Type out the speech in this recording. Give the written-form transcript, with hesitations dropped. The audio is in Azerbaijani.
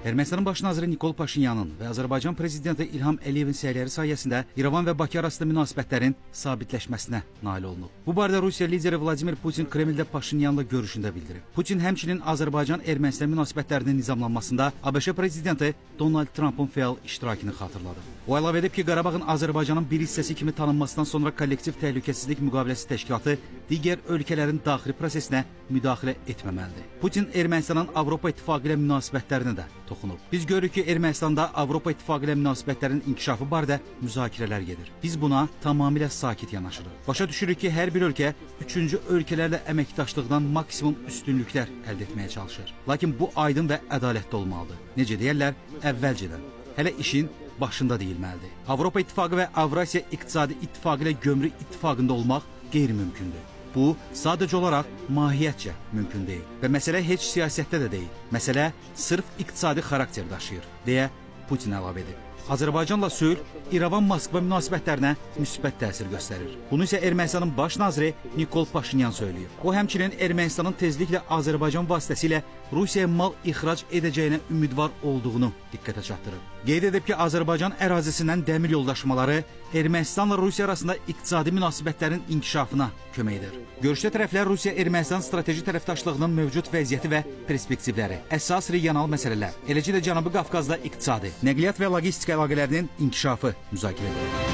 Ermənistanın baş naziri Nikol Paşinyanın və Azərbaycan prezidenti İlham Əliyevin səyləri sayəsində İrəvan və Bakı arasında münasibətlərin sabitləşməsinə nail olunub. Bu barədə Rusiya lideri Vladimir Putin Kremldə Paşinyanla görüşündə bildirib. Putin həmçinin Azərbaycan-Ermənistan münasibətlərinin nizamlanmasında ABŞ prezidenti Donald Trumpın fəal iştirakını xatırladı. O əlavə edib ki, Qarabağın Azərbaycanın bir hissəsi kimi tanınmasından sonra kollektiv təhlükəsizlik müqaviləsi təşkilatı digər ölkələrin daxili prosesinə müdaxilə etməməlidir. Putin Ermənistanın Avropa İttifaqı ilə münasibətlərinə də toxunub. Biz görürük ki, Ermənistanda Avropa İttifaqı ilə münasibətlərin inkişafı barədə müzakirələr gedir. Biz buna tamamilə sakit yanaşırıq. Başa düşürük ki, hər bir ölkə üçüncü ölkələrlə əməkdaşlıqdan maksimum üstünlüklər əldə etməyə çalışır. Lakin bu aydın və ədalətli olmalıdır. Necə deyərlər, əvvəlcədən. Hələ işin başında deyilməlidir. Avropa İttifaqı və Avrasiya İqtisadi İttifaqı ilə Gömrük İttifaqında olmaq qeyri-mümkündür. Bu, sadəcə olaraq mahiyyətcə mümkün deyil. Və məsələ heç siyasətdə də deyil. Məsələ sırf iqtisadi xarakter daşıyır, deyə Putin əlavə edib. Azərbaycanla sülh İrəvan-Moskva münasibətlərinə müsbət təsir göstərir. Bunu isə Ermənistanın baş naziri Nikol Paşinyan söyləyib. O həmçinin Ermənistanın tezliklə Azərbaycan vasitəsilə Rusiyaya mal ixrac edəcəyinə ümidvar olduğunu diqqətə çatdırıb. Qeyd edib ki, Azərbaycan ərazisindən dəmir yoldaşmaları Ermənistanla Rusiya arasında iqtisadi münasibətlərin inkişafına kömək edir. Görüşdə tərəflər Rusiya-Ermənistan strateji tərəfdaşlığının mövcud vəziyyəti və perspektivləri, əsas regional məsələlər, eləcə də Cənubi Qafqazda iqtisadi, nəqliyyat və logistika əlaqələrinin inkişafı müzakirə edilir.